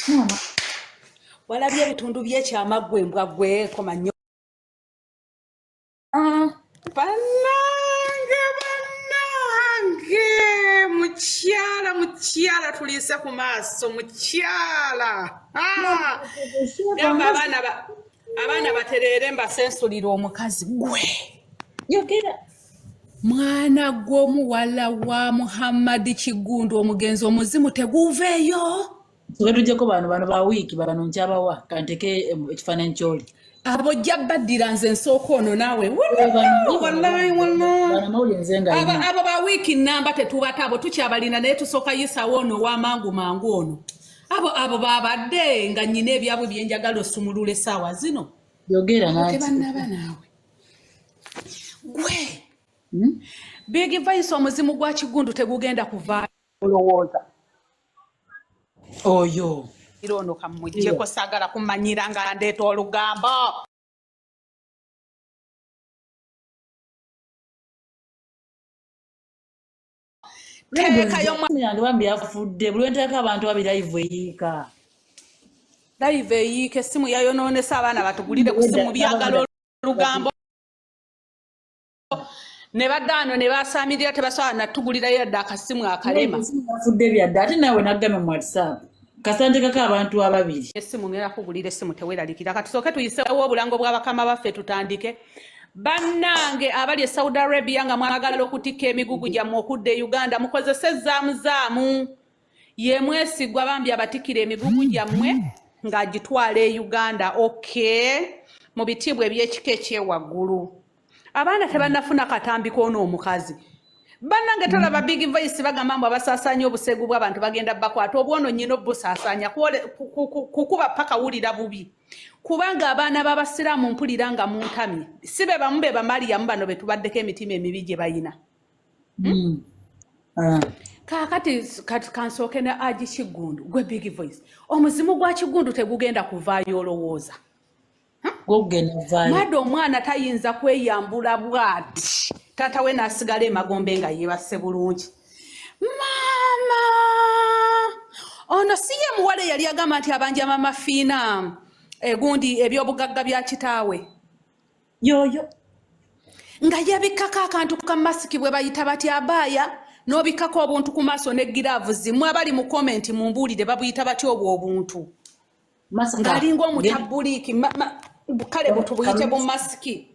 Mama. Walabye ebitundu by'ekyama gwe mbwa gwe koma nnyo. Bannange mukyala tuliise ku maaso mukyala. Gamba abaana batereere mbasensulira omukazi gwe. Yogera. Mwana gw'omuwala wa Muhammad Kigundu omugenzi omuzimu teguveeyo. Tujjako bano ba wiiki bano nkyabawa kanteke ekifaananyi ky'oli. Abo jja baddira nze nsooka ono naawe. Abo ba wiiki namba tetubata abo tukyabalina naye tusooka yisawo ono w'amangu mangu ono. Abo babadde nga nnyina ebyabwe byenjagala osumulula essaawa zino. Yogera naati. Tebannaba naawe. Gwe. Big Voice omuzimu gwa Kigundu tegugenda kuvaayo olowooza. Oyo. Irono kamujjeko saagala kumanyira nga ndeeta olugambo. Teekayo yange bambi yafudde buli nteeka abantu babi live eyiika. Live eyiika essimu yayonoonesa abaana batugulire ku ssimu byagala olugambo. Ne baddaano ne basaamirira tebasobola natugulirayo yadde akasimu akalema. Yafudde byadde ate naawe naggame mu WhatsApp. Kasandikako abantu ababiri. Essimu ngera kugulira essimu teweeralikira. Katusooke tuyiseewo obulango bw'abakama baffe tutandike. Bannange abali e Saudi Arabia nga mwagala okutikka emigugu gyammwe okudda e Uganda mukozese ezzaamu ye mwesigwa bambi abatikira emigugu gyammwe ng'agitwala e Uganda. Okay, mu bitiibwa eby'ekika ekyewaggulu. Abaana tebannafuna katambi k'onoomukazi. Bannange tolaba Big Voice bagamba mbu abasaasaanya obusegu bw'abantu bagenda bakwata obwono nnyina obusaasaanya kukuba paka wulira bubi. Kubanga abaana b'abasiraamu mpulira nga muntamye si be bamu be bamaliyamu bano be tubaddeko emitima emibi gye bayina. Kaakati kansooke ne Aji Kigundu gwe Big Voice omuzimu gwa Kigundu tegugenda kuvaayo olowooza. Mwadde omwana tayinza kweyambula bw'ati taata we n'asigala emagombe nga yeebase bulungi. Maama ono si ye muwala yali agamba nti abanjama mafiina gundi ebyobugagga bya kitaawe yoyo nga yebikkako akantu ka masiki bwe bayita bati abaaya n'obikkako obuntu ku maaso ne giraavuzi mwe abali mu komenti mumbuulire babuyita batya obwo obuntu ng'alinga omutabuliiki kale butubuyite bu masiki.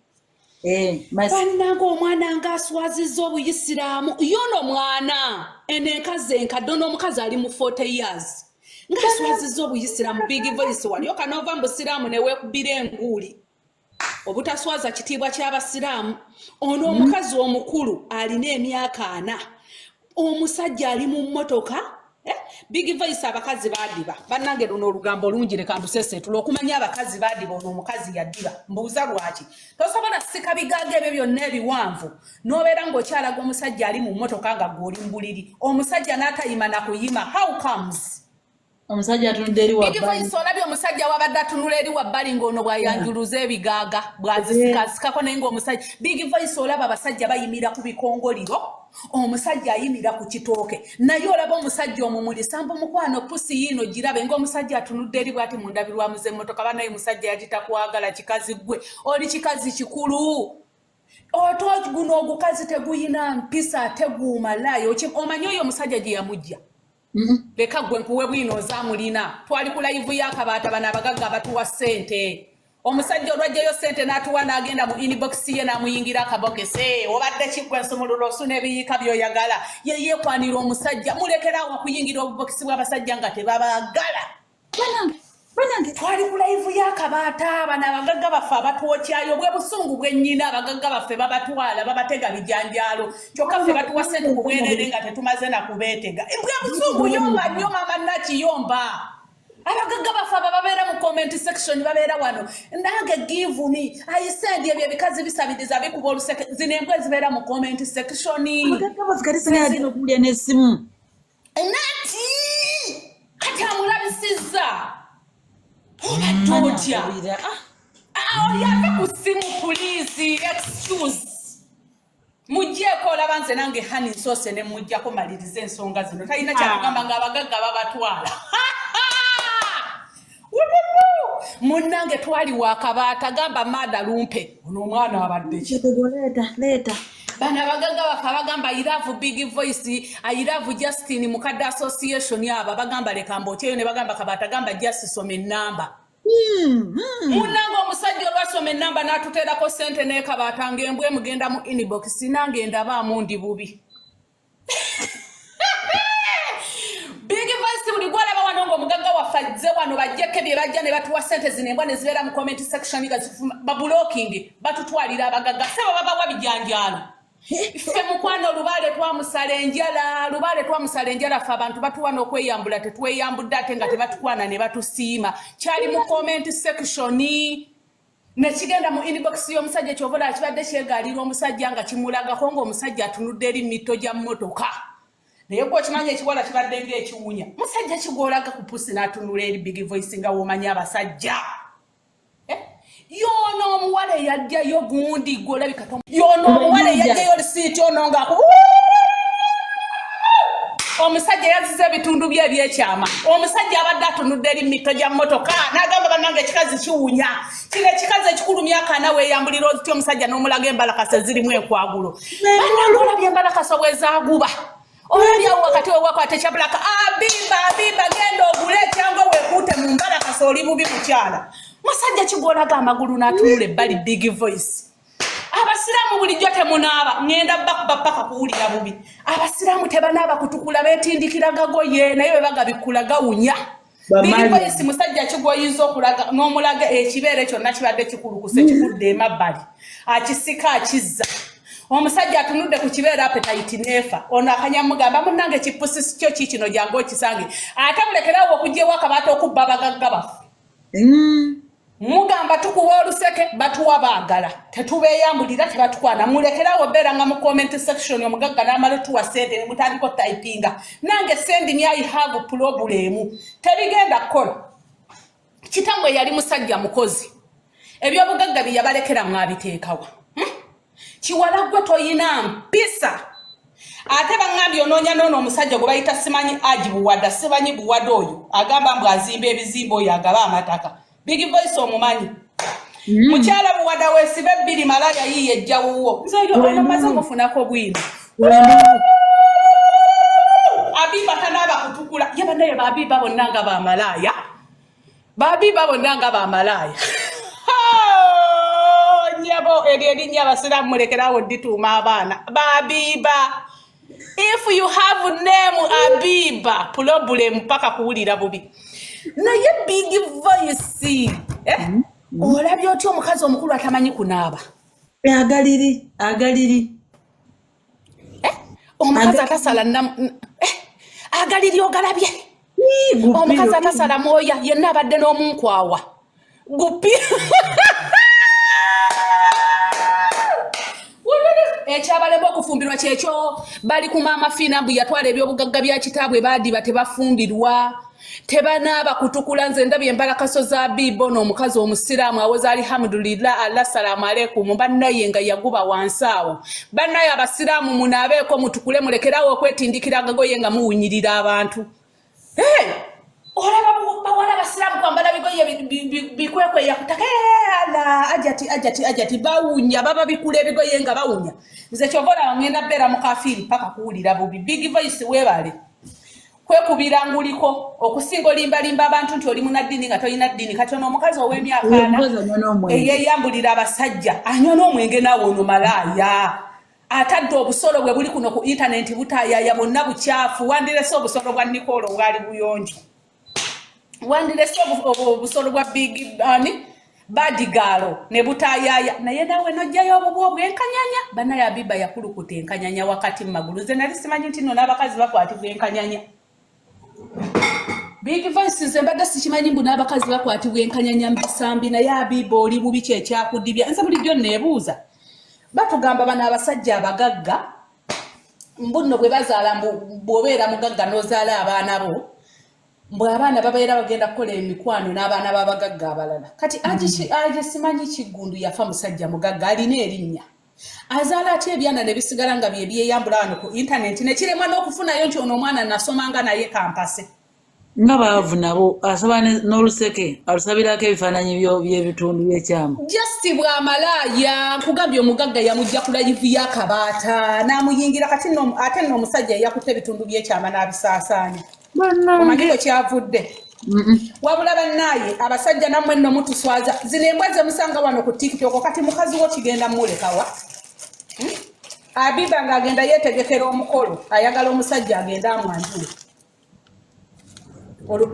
Bannange omwana ng'aswazizza obuyisiraamu yono mwana enenkazi enkadde n'omukazi ali mu 40 years ng'aswazizza obuyisiraamu. Big Voice walyoka n'ova mu busiraamu ne weekubira enguuli obutaswaza kitiibwa ky'abasiraamu. Ono omukazi omukulu alina emyaka 4 omusajja ali mu mmotoka. Big Voice abakazi baadiba bannange luno olugambo lungi leka ndusesetula okumanya abakazi baadiba ono omukazi yaddiba mbuuza lwaki tosobola sika bigaaga ebyo byonna ebiwanvu n'obeera ng'okyalaga omusajja ali mu mmotoka nga gw'oli mu buliri omusajja n'atayima na kuyima. How comes? Omusajja atunudde eri wabbali. Big Voice olabye omusajja wabadde atunula eri wabbali ng'ono bwayanjuluza ebigaaga bwazisikasikako naye ng'omusajja Big Voice olaba abasajja bayimira ku bikongoliro omusajja ayimira ku kitooke naye olaba omusajja omumuli sambo mukwano pusi yiino girabe ng'omusajja atunudde eri bwati mu ndabirwamu z'emmotoka banaye musajja yagitakwagala kikazi gwe oli kikazi kikulu oto guno ogukazi teguyina mpisa ate guumalayo omanyi oyo omusajja gye yamujja. Leka gwe nkuwe bwino ozaamulina twali ku live y'akabaata bano abagagga batuwa ssente omusajja olwajjayo ssente n'atuwa n'agenda mu inbox ye n'amuyingira akabokese obadde kiggwe nsumulula osuna ebiyiika by'oyagala ye yeekwanira omusajja mulekerawo okuyingira obubokisi bw'abasajja nga tebabaagala. Bannange twali ku live y'akabaata bano abagagga baffe abatwokyayo bwe busungu bwennyina abagagga baffe babatwala babatega bijanjaalo kyokka ffe batuwa ssente ku bwereere nga tetumaze na kubeetega bwe busungu yomba nnyo maama nakiyomba. Abagagga baffe babeera mu comment section babeera wano nange give me ayisendi ebyo ebikazi bisabiriza bikuba oluseke zino embwa ezibeera mu comment section. Abagagga bazigalisa okulya n'essimu nati kati amulabisizza obadde otya oyave ku ssimu poliisi excuse mujjeeko olaba nze nange hani nsoose ne mujjako maliriza ensonga zino talina kyakugamba ng'abagagga babatwala. munnange twali wakabaata gamba mada lumpe ono omwana abadde ki leta bana abagagga bakabagamba I love Big Voice I love Justin mukadde association aba bagamba leka mbokyeyo ne bagamba kabaata gamba just some enamba munnange omusajja olwasoma enamba n'atuteerako ssente n'ekabaata ng'embwe mugenda mu inbox nange ndabaamu ndi bubi Big Voice buli gwalaba wano ng'omugagga wafazze wano bajjeko bye bajja ne batuwa ssente zino embwa ne zibeera mu comment section nga bablocking batutwalira abagagga sebo babawa bijanjaalo ffe mukwano lubaale twamusala enjala ffe abantu batuwa n'okweyambula tetweyambudde ate nga tebatukwana ne batusiima kyali mu comment section nekigenda mu inbox y'omusajja kyobola kibadde kyegaalira omusajja nga kimulagako ng'omusajja atunudde eri mito gya mmotoka naye gwe okimanyi ekiwala kibadde ng'ekiwunya musajja kigoolaga ku pusi n'atunula eri Big Voice nga w'omanyi abasajja yono omuwala eyajjayo gundi gwolabika yono omuwala eyajjayo lisiiti ono nga omusajja yazize ebitundu bye ebyekyama omusajja abadde atunudde eri mito gya mmotoka n'agamba bannange ekikazi kiwunya kino ekikazi ekikulumya akaana weeyambulira oti omusajja n'omulaga embalakasa zirimu enkwagulo bannange olabye embalakasa bwe zaaguba olabyawo wakati wewakwate kyabulaka abiba genda ogule cyangwa wekuute mu mbalakasa oli bubi mukyala musajja kigoolaga amagulu n'atunula ebbali Big Voice abasiraamu bulijjo temunaaba ngenda bakuba paka kuwulira bubi abasiraamu tebanaaba kutukula beetindikiragago ye naye bwe bagabikula gawunya Big Voice musajja kigoyinza okulaga n'omulaga ekibeere kyonna kibadde kikulukuse kikudde emabbali akisika akizza omusajja atunudde ku kibeera appetite nefa ono akanyamugamba munnange kipusi kyo kikino jangu okisange ate mulekerawo okugyewo akabaata okubba abagagga baffe mugamba tukuwa oluseke batuwa baagala tetubeeyambulira tebatukwana mulekerawo beera nga mu comment section omugagga n'amala tuwa ssente ne mutandika typinga nange sendi ni I have problem tebigenda kukola kitamwe yali musajja mukozi ebyobugagga bye yabalekera mwabiteekawa kiwala gwe toyina mpisa ate baŋŋambye onoonya noono omusajja gwe bayita simanyi Aji Buwada simanyi Buwada oyo agamba mbu azimba ebizimba oyo agaba amataka Big Voice omumanyi mukyala Buwada weesibe bbiri malaya yiye ejjawuwo nzoyo maze mufunako bwino Abiba tanaaba kutukula ye bannaye Babiba bonna nga bamalaya Babiba bonna nga bamalaya nyabo erinnya abasiraamu mulekerawo dituuma abaana Babiba if you have name Abiba problem paka kuwulira bubi naye Big Voice olabye otya omukazi omukulu atamanyi kunaaba agaliri omukazi atasala agaliri ogalabye omukazi atasala mwoya yenna abadde n'omunkwawa gupi ekyabalema okufumbirwa kyekyo bali ku maama Fina mbu yatwala ebyobugagga bya kitaabwe baadiba tebafumbirwa tebanaaba kutukula nze ndabye embalakaso za Bibo n'omukazi omusiraamu awoza alhamdulillah Allah salaamu aleikum bannaye nga yaguba wansi awo bannaye abasiraamu munaabeeko mutukule mulekerawo okwetindikirago ye nga muwunyirira abantu olaba bawala abasiraamu kwambala bigoye bikwekweya kutaka ala ajati bawunya baba bikula ebigoye nga bawunya nze kyobola ngenda beera mu kafiiri paka kuwulira bubi Big Voice weebale kwekubira nguliko okusinga olimbalimba abantu nti oli munaddiini nga tolina ddiini kati ono omukazi ow'emyaka ana eyeyambulira abasajja anywa n'omwenge naawe ono malaaya atadde obusolo bwe buli kuno ku intaneti butaayaya bonna bukyafu wandirese obusolo bwa Nicole obwali buyonjo wandirese obusolo bwa Big Badigalo ne butaayaya naye naawe nojjayo obubwo obwenkanyanya bannaye Abiba yakulukuta enkanyanya wakati mu magulu ze nali simanyi nti nno n'abakazi bakwatibwa enkanyanya Big Voice nze mbadde sikimanyi mbu n'abakazi bakwatibwa enkanyanya mbisambi naye Abiba oli bubi kyekyakudibya nze bulijjo neebuuza batugamba bano abasajja abagagga mbu nno bwe bazaala bw'obeera mugagga n'ozaala abaana bo mbwe abaana babeera bagenda kukola emikwano n'abaana b'abagagga abalala kati aje simanyi Kigundu yafa musajja mugagga alina erinnya azaala ate ebyana ne bisigala nga bye byeyambula wano ku intaneti ne kiremwa n'okufunayo nti ono omwana nasomanga naye kampase nga baavu nabo asaba n'oluseke alusabirako ebifaananyi by'ebitundu by'ekyama just bw'amalaaya nkugambye omugagga yamujja ku live y'akabaata n'amuyingira kati ate nno omusajja yakutte ebitundu by'ekyama n'abisaasaanya omanyiko kyavudde wabula bannaaye abasajja nammwe nno mutuswaza zino embwa ze musanga wano ku tiktok kati mukazi wo kigenda mulekawa Abiba ng'agenda yeetegekera omukolo ayagala omusajja agenda amwanjule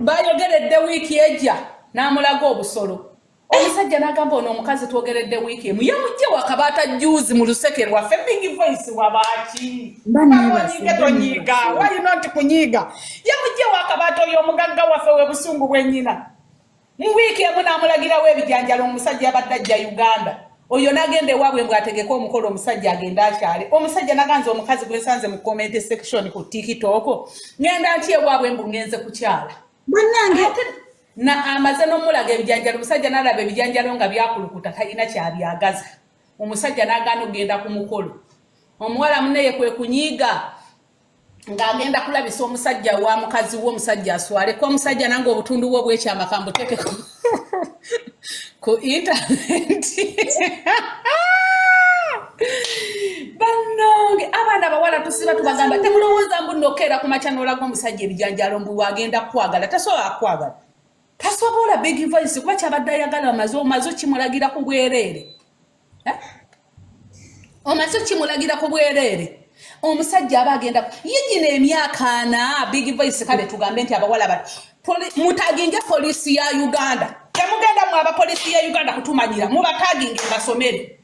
bayogeredde wiiki ejja n'amulaga obusolo omusajja n'agamba ono omukazi twogeredde wiiki emu yamujje wakabaata juzi mu luseke lwaffe big voice wabaaki tonyiiga walina nti kunyiiga yamujje wakabaata oyo omugagga waffe we busungu bwennyina mu wiiki emu n'amulagirawo ebijanjalo omusajja abadde ajja Uganda oyo n'agenda ewaabwe mbw'ategeka omukolo omusajja agenda akyale omusajja n'aganza omukazi gwe nsanze mu comment section ku tiktok ngenda nti ewaabwe mbu ngenze kukyala bannange na amaze n'omulaga ebijanjalo omusajja n'alaba ebijanjalo nga byakulukuta talina kyabyagaza omusajja n'agaana okugenda ku mukolo omuwala munne ye kwe kunyiiga ng'agenda kulabisa omusajja wa mukazi we omusajja aswaleko omusajja nange obutundu bwe obwekyama kambuteeke ku intaneti bannange abaana abawala tusiba tubagamba temulowooza mbu nnokeera ku makya n'olaga omusajja ebijanjalo mbu wagenda kukwagala tasobola kukwagala tasobola big voice kuba kyabadde ayagala omaze kimulagira ku bwereere omaze kimulagira ku bwereere omusajja aba agenda yigina emyaka 4 big voice kale tugambe nti abawala bati mutaginge polisi ya Uganda temugenda mu abapolisi ya Uganda kutumanyira mubataginge basomere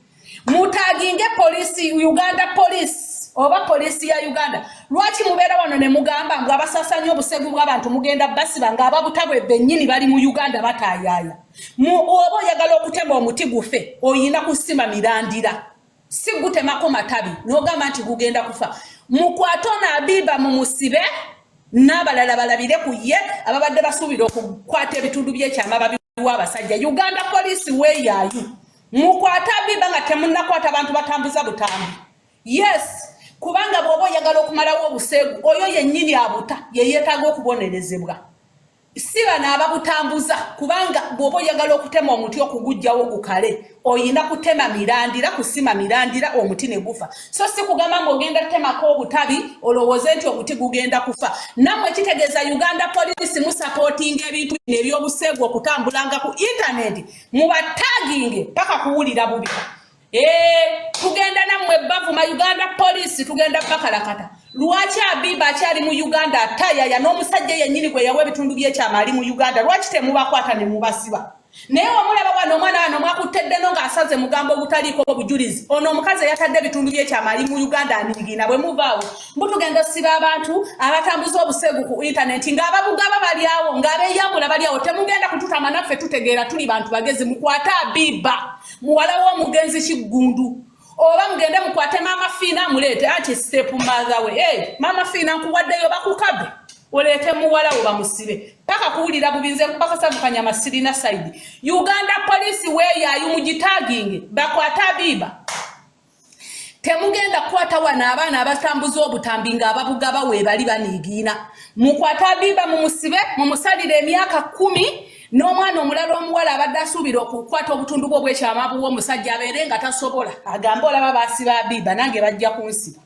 mutaginge polisi Uganda police oba polisi ya Uganda lwaki mubeera wano ne mugamba ngo abasasanya obusegu bw'abantu mugenda basiba nga ababutabwe bennyini bali mu Uganda batayaya oba oyagala okutema omuti gufe oyina kusima mirandira si gutemako matabi n'ogamba nti gugenda kufa mukwatona Abiba mu musibe n'abalala balabire ku ye ababadde basuubira okukwata ebitundu by'ekyama babiwa abasajja Uganda police weeyaayo mukwata Abiba nga temunnakwata abantu batambuza butambi yes kubanga bw'oba oyagala okumalawo obuseegu oyo yennyini abuta ye yeetaaga okubonerezebwa si bano ababutambuza kubanga bw'oba oyagala okutema omuti okugujjawo gukale oyina kutema mirandira kusima mirandira omuti ne gufa so si kugamba ng'ogenda temako obutabi olowooze nti omuti gugenda kufa nammwe kitegeeza Uganda police musapootinga ebintu ebyobuseegu okutambulanga ku intaneti mubataginge paka kuwulira bubi tugenda nammwe bavuma Uganda police tugenda bakalakata lwaki Abiba akyali mu Uganda atayaya n'omusajja yennyini gwe yawa ebitundu by'ekyama ali mu Uganda lwaki temubakwata ne mubasiba naye omulaba wano omwana wano mwakuttedde ng'asaze mugambo ogutaliiko obujulizi ono omukazi yatadde ebitundu by'ekyama ali mu Uganda anigina bwe muvaawo mbutugenda siba abantu abatambuza obuseegu ku intaneti ng'ababugaba bali awo ng'abeeyambula bali awo temugenda kututama naffe tutegeera tuli bantu bagezi mukwate Abiba muwala w'omugenzi Kiggundu oba mugende mukwate Mama Fina muleete ati step mother we Mama Fina nkuwaddeyo bakukabe oleete muwala wo bamusibe paka kuwulira bubinze bakasabukanya masirina side Uganda police weeyaayo mugitaginge bakwata Abiba temugenda kukwata wana abaana abatambuza obutambi ng'ababugaba weebali baniigiina mukwata Abiba mumusibe mumusalire emyaka 10 n'omwana omulala omuwala abadde asuubira okukwata obutundu bwe obwekyama bw'omusajja abeere nga tasobola agamba olaba baasiba Abiba nange bajja kunsiba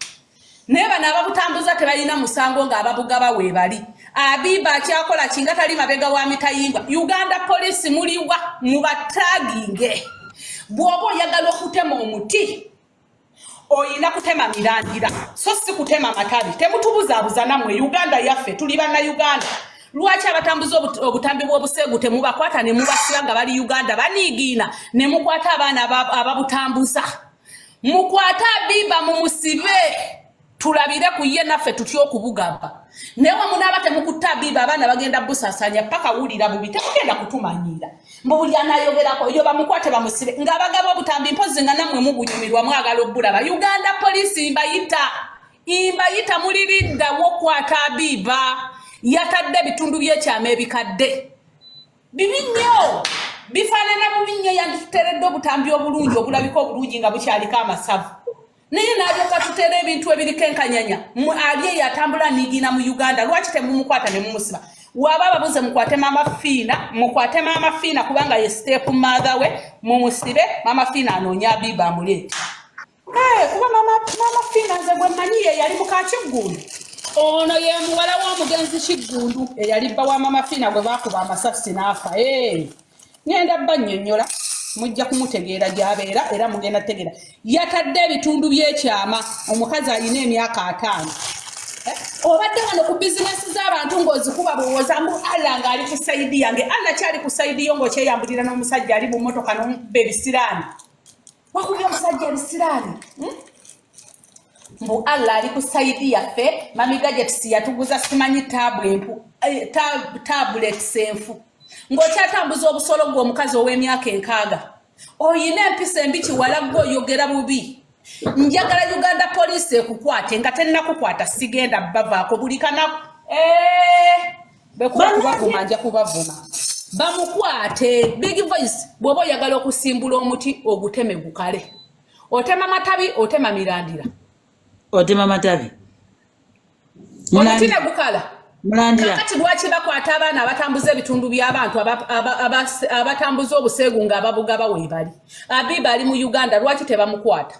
naye bano ababutambuza tebalina musango ng'ababugaba weebali Abiba akyakola kinga tali mabega wa mitayingwa Uganda police muliwa mubataginge bw'oba oyagala okutema omuti oyina kutema mirandira so si kutema matabi temutubuzaabuza nammwe Uganda yaffe tuli banna Uganda lwaki abatambuza obutambi bw'obuseegu temubakwata ne mubasiba nga bali Uganda baniigiina ne mukwata abaana ababutambuza mukwata Abiba mumusibe tulabire ku ye naffe tutya okubugamba naye wamu n'aba temukutta Abiba abaana bagenda busasanya paka wulira bubi temugenda kutumanyira mbu buli anayogerako yo bamukwate bamusibe ng'abagaba obutambi mpozi nga nammwe mubunyumirwa mwagala obbulaba Uganda police imbayita muliridda w'okwata Abiba yatadde ebitundu by'ekyama ebikadde bibi nnyo bifaanana bubi nnyo yandituteredde obutambi obulungi obulabika obulungi nga bukyaliko amasavu naye n'alyoka tutera ebintu ebiriko enkanyanya ali eyo atambula niigiina mu Uganda lwaki temumukwata ne mumusiba waba babuze mukwate mama Fiina kubanga ye step mother we mumusibe mama Fiina anonya Abiba amulete kuba mama Fiina nze gwe manyiye yali mukakiggundu ono ye muwala w'omugenzi Kiggundu eyali bba wa mama Fiina gwe bakuba amasasi n'afa ngenda bannyonnyola mujja kumutegeera gy'abeera era mugenda tegeera yatadde ebitundu by'ekyama omukazi alina emyaka 5 obadde wano ku bizinesi z'abantu ng'ozikuba bowooza mbu Allah ng'ali ku sayidi yange Allah kyali ku sayidi yo ng'okyeyambulira n'omusajja ali mu mmotoka n'omubba ebisiraani wakubye omusajja ebisiraani mbu Allah ali ku sayidi yaffe mami gadgets yatuguza simanyi tablets enfu ng'okyatambuza obusolo gw'omukazi ow'emyaka 6 oyina empisa embi kiwala gw'oyogera bubi njagala Uganda police ekukwate nga tennakukwata sigenda bavaako buli kanaku bekubavuma nja kubavuma bamukwate big voice bw'oba oyagala okusimbula omuti oguteme gukale otema matabi otema mirandira otema matabi omuti ne gukala Mulandira kati lwaki bakwata abaana abatambuza ebitundu by'abantu abatambuza obuseegu ng'ababuga weebali Abiba ali mu Uganda lwaki tebamukwata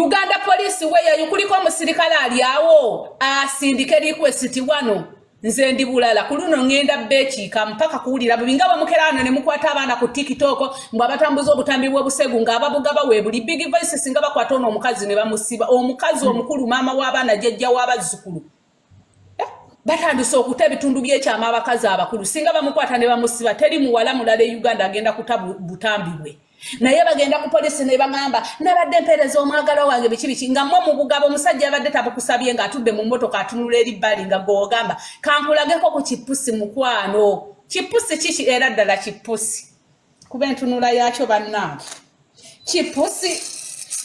Uganda police weeyo kuliko omusirikale ali awo asindika request wano nze ndi bulala ku luno ngenda bekiika mpaka kuwulira bubi nga bamukeraano ne mukwata abaana ku TikTok mbu abatambuza obutambi bw'obuseegu ng'ababuga weebuli big voice singa bakwata ono omukazi ne bamusiba omukazi omukulu maama w'abaana jjajja w'abazzukulu batandise okuta ebitundu by'ekyama abakazi abakulu singa bamukwata ne bamusiba teri muwala mulala Uganda agenda kuta butambi bwe naye bagenda ku police ne bagamba nabadde mpereza omwagala wange biki nga mmwe mu bugabo omusajja abadde tabukusabye ng'atudde mu mmotoka atunula eri bbali nga gogamba kankulageko ku kipusi mukwano kipusi kiki era ddala kipusi kuba entunula yakyo bannange kipusi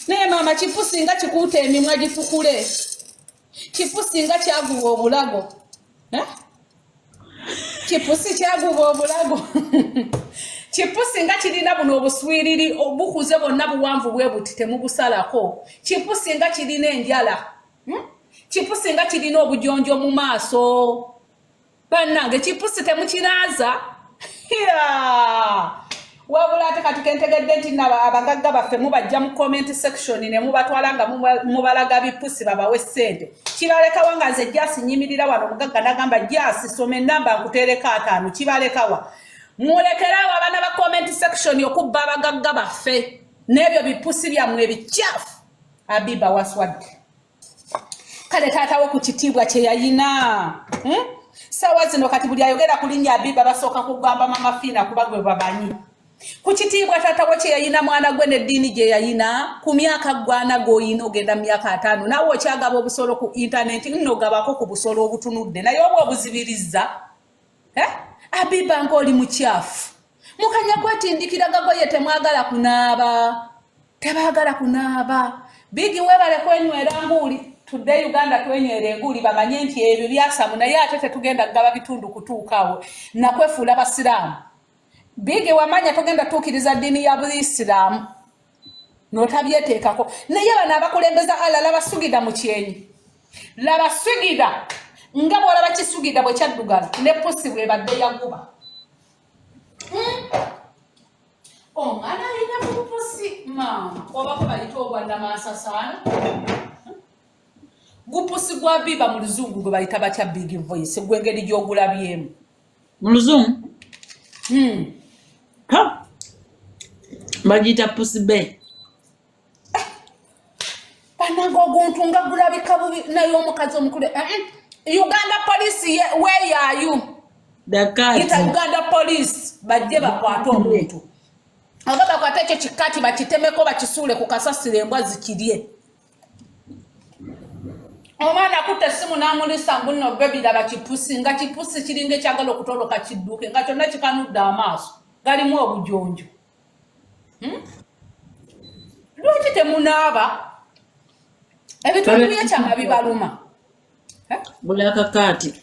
naye maama kipusi nga kikuuta emimwa gifukule kipusi nga kyaguba obulago kipusi kyaguba obulago kipusi nga kirina buno obuswiriri obukuze bonna buwanvu bwe buti temubusalako kipusi nga kirina enjala kipusi nga kirina obujonjo mu maaso bannange kipusi temukiraaza wabula ate kati kentegedde nti abagagga baffe mubajja mu comment section ne mubatwala nga mubalaga bipusi babawe ssente kibalekawa nga nze jasi nyimirira wano omugagga nagamba jasi soma ennamba nkuteereka 5 kibalekawa mulekerawo abaana ba comment section okubba abagagga baffe n'ebyo bipusi byammwe ebikyafu Abiba waswadde kale taatawo ku kitiibwa kye yayina sawa zino kati buli ayogera ku linnya Abiba basooka kugamba mama Fiina kuba gwe babanyi ku kitiibwa taatawo kye yayina mwana gwe n'eddiini gye yayina ku myaka gwana g'oyina ogenda mu myaka 5 nawe okyagaba obusolo ku internet nnogabako ku busolo obutunudde naye oba obuzibiriza Abiba ng'oli mukyafu mukanya kwetindikira gagoye temwagala kunaaba tebaagala kunaaba bigi webale kwenywera nguuli tudde Uganda twenywera enguuli bamanye nti ebyo byasamu naye ate tetugenda kugaba bitundu kutuukawo nakwefuula basiraamu bigi wamanya tugenda tuukiriza ddiini ya Buisiraamu n'otabyeteekako naye bano abakulembeza Allah labasugida mu kyenyi labasugida nga bwolaba kisugida bwe kyaddugala ne pusi bwe badde yaguba omwana alina mu pusi maama obako bayita obwannamasasaana gupusi gwa Abiba mu luzungu gwe bayita batya big voice gwengeri gy'ogulabyemu mu luzungu bagiyita pusi be bannange oguntu nga gulabika bubi naye omukazi omukulu Uganda police where are you ita Uganda police bajje bakwata omuntu agaba kwata ekyo kikati bakitemeko bakisuule ku kasasiro embwa zikirye omwana akutte essimu n'amulisa mbuno bebira bakipusi nga kipusi kiringa ekyagala okutoloka kidduke nga kyonna kikanudde amaaso galimu obujonjo lwaki temunaaba ebitundu byekyama bibaluma bulakakati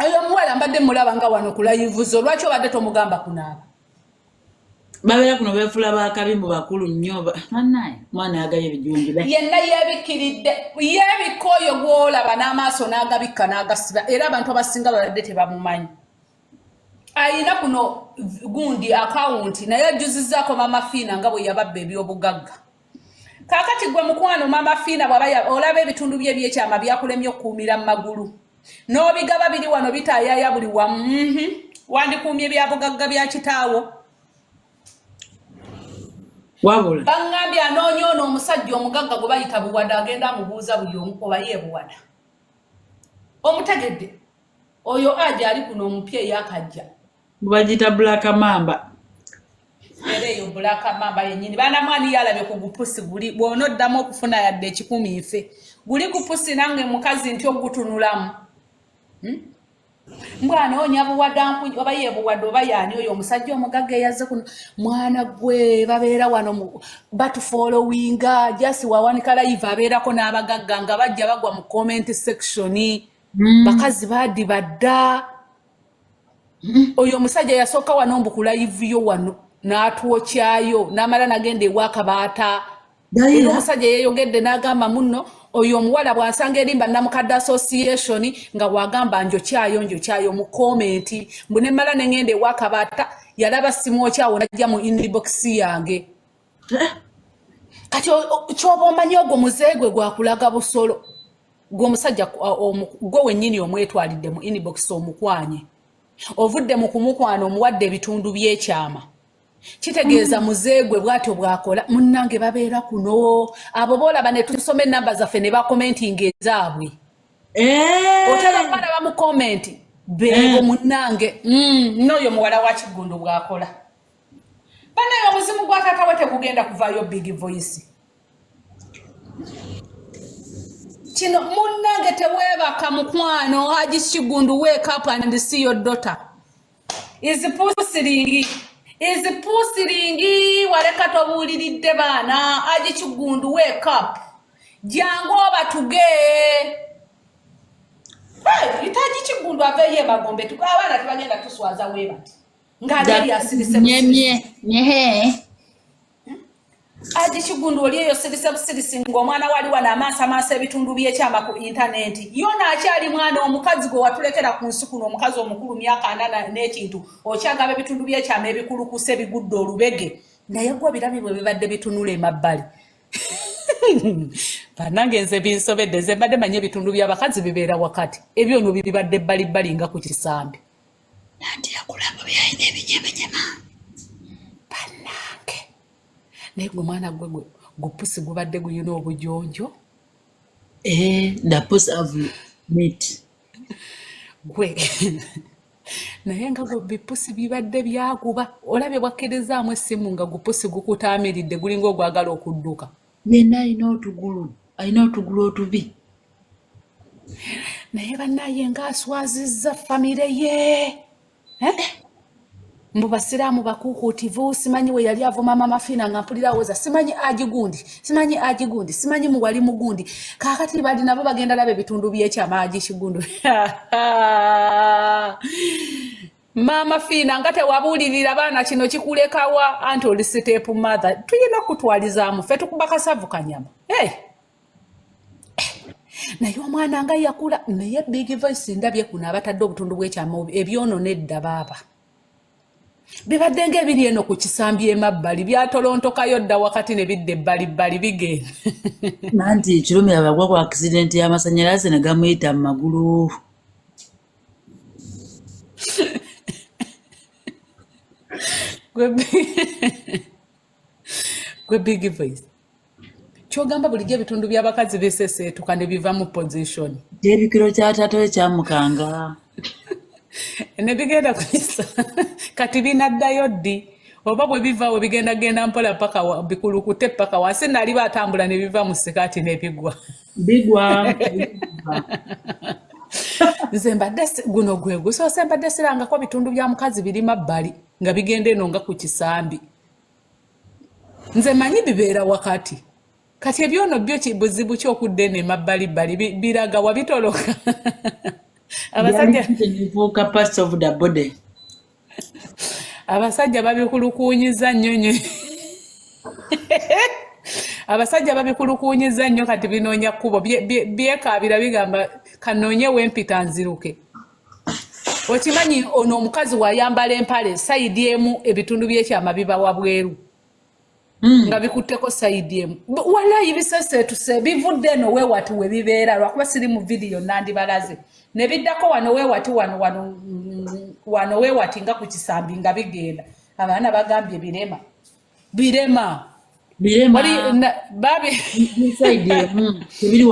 oyo muwala mbadde mulaba nga wano ku layivuzo lwaki obadde tomugamba kunaaba Babera kuno befula bakabi mu bakulu nnyo mannaye mwana yagaye ebijunju yenna yebikiridde yebikoyo gwolaba n'amaaso n'agabikka n'agasiba era abantu abasinga baladde tebamumanyi ayina kuno gundi akawunti naye ajuzizzaako Mama Fiina nga bwe yababba ebyobugagga kaakati gwe mukwano Mama Fiina bw'aba olaba ebitundu bye ebyekyama byakulemye okukuumira mu magulu n'obigaba biri wano bitaayaaya buli wamu wandikuumye ebyabugagga bya kitaawo wabula bangambye anoonya ono omusajja omugagga gwe bayita Buwada agenda amubuuza buli omu oba ye Buwada omutegedde oyo aja ali kuno omupya eyakajja bagita Black Mamba era eyo Black Mamba yennyini banamwani yalabye ku gupusi guli bw'onoddamu okufuna yadde ekikumi nfe guli gupusi nange mukazi nti ogutunulamu mwana onya Buwada oba ye Buwada oba yaani oyo omusajja omugagga eyazze kuno mwana gwe babeera wano batufollowinga jasi wawanika live abeerako n'abagagga nga bajja bagwa mu comment section bakazi baadi badda oyo omusajja yasooka wano mbu ku live yo wano n'atwokyayo n'amala nagenda ewakabaata era omusajja yeyogedde n'agamba muno oyo omuwala bw'asanga erimba Namukadde Association nga bw'agamba njokyayo mu komenti mbu ne mmala ne ngenda ewakabaata yalaba simwokyawo najja mu inbox yange kati kyoba omanyi ogwo muzeeye gwe gwakulaga busolo gw'omusajja gwe wennyini omwetwalidde mu inbox omukwanye ovudde mu kumukwana omuwadde ebitundu by'ekyama kitegeeza muzeegwe bwatyo bwakola munnange babeera kuno abo boolaba ne tusoma ennamba zaffe ne bakomentinga ezaabwe otera bana bamukomenti beebo munnange n'oyo muwala wa Kiggundu bwakola banaye omuzimu gwa taata we tegugenda kuvaayo Big Voice kino munnange teweebaka mukwano Haji Kiggundu wake up and see your daughter izipusiringi waleka tobuuliridde baana Haji Kiggundu wake up jangu obatuge Haji Kiggundu aveeyo emagombe abaana tebagenda tuswaza webati ng'ali asirise Haji Kiggundu oli eyo sirisi ng'omwana wali wano amaaso ebitundu by'ekyama ku intaneti yona akyali mwana omukazi gwe watulekera ku nsi kuno omukazi omukulu myaka 4 n'ekintu okyagaba ebitundu by'ekyama ebikulukuse bigudde olubege naye gwe birabi bwe bibadde bitunula emabbali bannange nze binsobedde nze mbadde manye ebitundu by'abakazi bibeera wakati ebyono bibadde ebbalibbali nga ku kisambi nanti yakulaba byayina ebinyemanyema bannange naye gwe mwana gwe gupusi gubadde guyina obujonjo the pussy have meat gwe naye nga gwe bipusi bibadde byaguba olabye bwakkirizaamu essimu nga gupusi gukutaamiridde gulinga ogwagala okudduka yenna alina otugulu otubi naye bannaye ng'aswazizza famire ye mbu basiraamu bakuukuutivu simanyi we yali avuma Mama Fiina nga mpulira aweza simanyi agigundi simanyi muwali mugundi kaakati bali nabo bagenda laba ebitundu by'ekyama Haji Kiggundu Mama Fiina nga tewabuulirira baana kino kikulekawa anti oli step mother tuyina kutwalizaamu ffe tukuba kasavu kanyama naye omwana nga yakula naye Big Voice ndabye kuno abatadde obutundu bw'ekyama ebyonoonedda baaba bibadde ng'ebiri eno ku kisambi emabbali byatolontokayo dda wakati ne bidde ebbalibbali bigenda nanti kirumi abagwa ku accident y'amasannyalaze ne gamuyita mu magulu gwe Big Voice kyogamba bulijjo ebitundu by'abakazi biseseetuka ne biva mu position ebikiro kya taata we kyamukanga ne bigenda kuyisa kati binaddayo ddi oba bwe bivaawo bigenda mpola paka bikulukute paka wansi nali batambula ne biva mu sikaati ne bigwa nze mbadde guno gwe gusoose mbadde sirangako bitundu bya mukazi biri mabbali nga bigenda eno nga ku kisambi nze manyi bibeera wakati kati ebyono byo buzibu ki okudda eno emabbalibbali biraga wabitoloka abasajja parts of the body abasajja babikulukuunyiza nnyo abasajja babikulukuunyiza nnyo kati binoonya kkubo byekaabira bigamba kanoonye wempita nziruke. Okimanyi ono omukazi wayambala empale sayidi emu ebitundu by'ekyama biba wabweru nga bikutteko sayidi emu. Walayi biseseetuse bivudde eno weewati we bibeera lwakuba siri mu vidiyo nandibalaze ne biddako wano weewati wano weewati nga ku kisambi nga bigenda abaana bagambye birema sayidi emu tebiri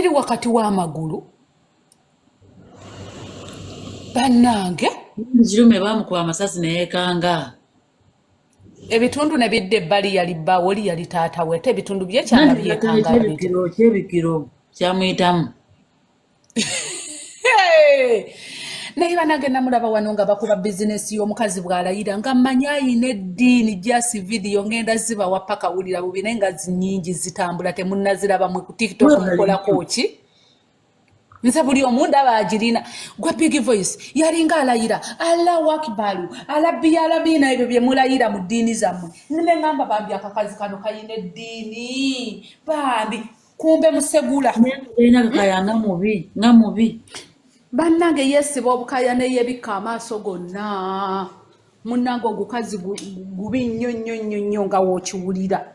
wakati w'amagulu bannange kirume bamukuba amasasi neyeekanga ebitundu ne bidde ebbali yali bbaawe oli yali taata we ate ebitundu byekyanga byekanga kyebikiro kyamuyitamu naye banange namulaba wano nga bakuba bizinesi y'omukazi bw'alayira nga mmanyi ayina eddiini jasi vidiyo ngenda zibawa paka wulira bubi naye nga zinyingi zitambula temunnaziraba mu tiktok mukolako ki nze buli omu ndaba agirina gwa big voice yalinga alayira Allahu akbaru alabiina ebyo bye mulayira mu ddiini zammwe nime ngamba bambi akakazi kano kayina eddiini bambi kumbe musegula nga mubi bannange yesiba obukaya neyebikka amaaso gonna munnange ogukazi gubi nnyo nga wookiwulira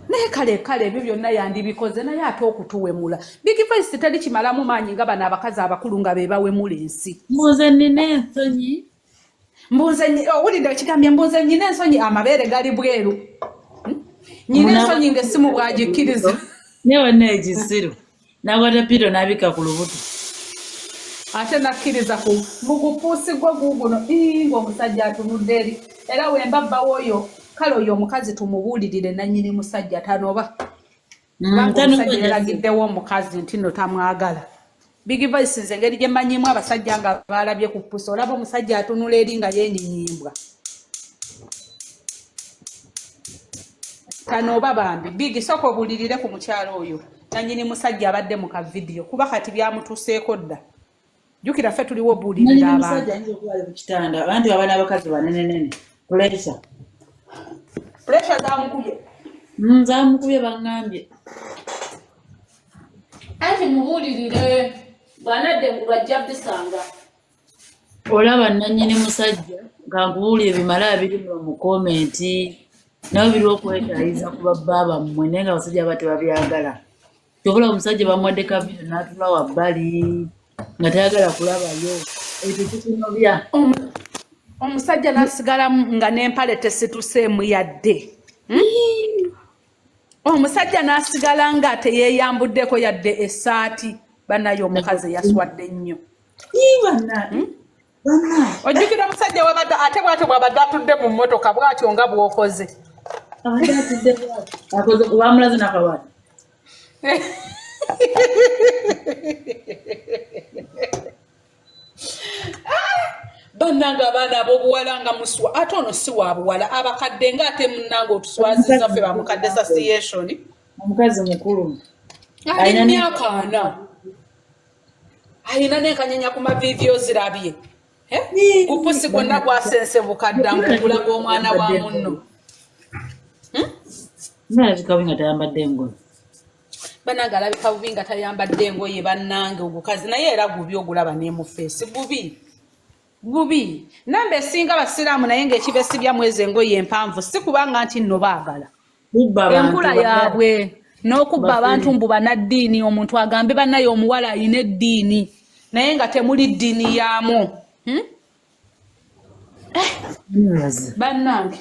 naye kale ebyo byonna yandibikoze naye ate okutuwemula big voice teri kimalamu maanyi nga bano abakazi abakulu nga be bawemula ensi mbuze nnina ensonyi owulidde ekigambye mbuze nyina ensonyi amabeere gali bweru nyina ensonyi ng'essimu bwagikkiriza newonna ekisiru nakwata piro n'abika ku lubuto ate nakkiriza mu gupuusi gwe guuguno ng'omusajja atunudde eri era wembabbawo oyo kale oyo omukazi tumubuulirire nannyini musajja tanoba omusajja yalagiddewo omukazi nti no tamwagala big voice nze engeri gye mmanyimu abasajja nga baalabye ku puusi olaba omusajja atunula eri nga yeenyinyimbwa tanoba bambi big sooka obuulirire ku mukyalo oyo nannyini musajja abadde mu kavidiyo kuba kati byamutuuseeko dda jjukira ffe tuliwo obuulirira abantu anti abaana abakazi banenenene puresha zamukubye baŋŋambye anti mubuulirire bwanadde bajja bisanga olaba nannyini musajja nga nkubuulire bimala biri mu komenti nabo biri okwetaayiza ku babbaaba mmwe naye nga abasajja aba tebabyagala kyobula omusajja bamuwadde kavidiyo n'atula wabbali nga tayagala kulabayo ekyo kikinobya omusajja nasigala nga n'empale tesituseemu yadde omusajja nasigala nga teyeeyambuddeko yadde essaati bannayo omukazi yaswadde nnyo ojjukira omusajja ate bwate bwabadde atudde mu mmotoka bwatyo nga bw'okoze bamulaze nakawaati bannanga abaana ab'obuwala nga muswa ate ono si wa buwala abakadde nga ate munnanga otuswaziza ffe bamukadde association omukazi mukulu alina myaka 4 alina n'ekanyenya ku mavidiyo zirabye ku pusi gwonna gwasense bukadda ngugulaga omwana wa munno alabika bubi nga tayambadde engoye bannanga alabika bubi nga tayambadde engoye bannange ogukazi naye era gubi ogulaba n'emufeesi gubi namba esinga basiraamu naye ng'ekibesibya mwezi engoye empanvu si kubanga nti nno baagala enkula yaabwe n'okubba abantu mbu banaddiini omuntu agambe bannaye omuwala alina eddiini naye nga temuli ddiini yaamu bannange